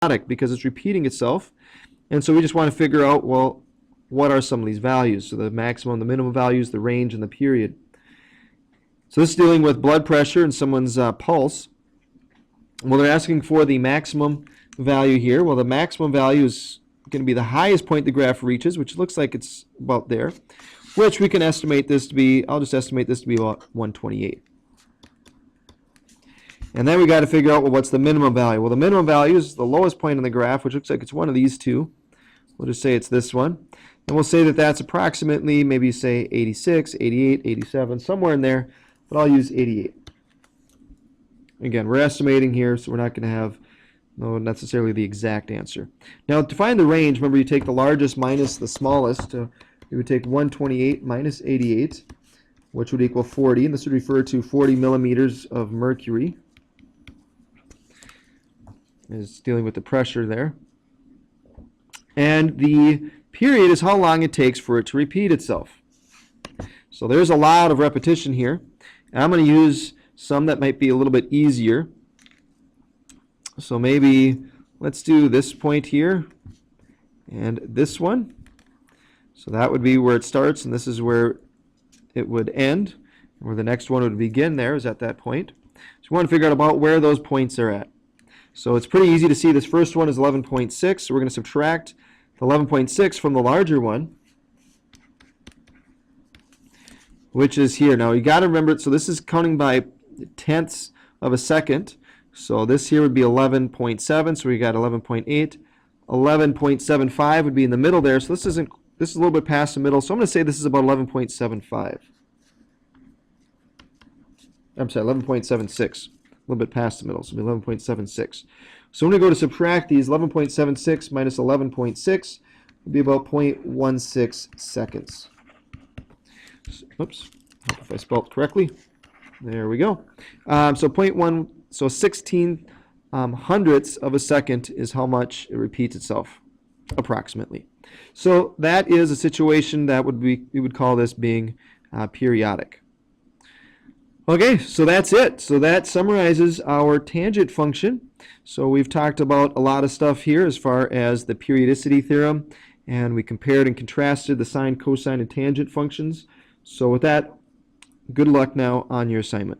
because it's repeating itself. And so we just want to figure out, well, what are some of these values? So the maximum, the minimum values, the range, and the period. So this is dealing with blood pressure and someone's pulse. Well, they're asking for the maximum value here. Well, the maximum value is going to be the highest point the graph reaches, which looks like it's about there, which we can estimate this to be, I'll just estimate this to be about 128. And then we got to figure out, well, what's the minimum value? Well, the minimum value is the lowest point on the graph, which looks like it's one of these two. We'll just say it's this one. And we'll say that that's approximately, maybe say 86, 88, 87, somewhere in there, but I'll use 88. Again, we're estimating here, so we're not going to have necessarily the exact answer. Now, to find the range, remember you take the largest minus the smallest. You would take 128 minus 88, which would equal 40, and this would refer to 40 millimeters of mercury. Is dealing with the pressure there. And the period is how long it takes for it to repeat itself. So there's a lot of repetition here. And I'm going to use some that might be a little bit easier. So maybe let's do this point here and this one. So that would be where it starts, and this is where it would end, where the next one would begin there is at that point. So we want to figure out about where those points are at. So it's pretty easy to see this first one is 11.6, so we're going to subtract the 11.6 from the larger one, which is here. Now you got to remember, so this is counting by tenths of a second. So this here would be 11.7, so we got 11.8. 11.75 would be in the middle there, so this is a little bit past the middle, so I'm going to say this is about 11.75. I'm sorry, 11.76. A little bit past the middle, so it'll be 11.76. So when we go to subtract these, 11.76 minus 11.6 would be about 0.16 seconds. Oops, I hope if I spelled correctly. There we go. So 16 hundredths of a second is how much it repeats itself, approximately. So that is a situation that we would call this being periodic. Okay, so that's it. So that summarizes our tangent function. So we've talked about a lot of stuff here as far as the periodicity theorem, and we compared and contrasted the sine, cosine, and tangent functions. So with that, good luck now on your assignment.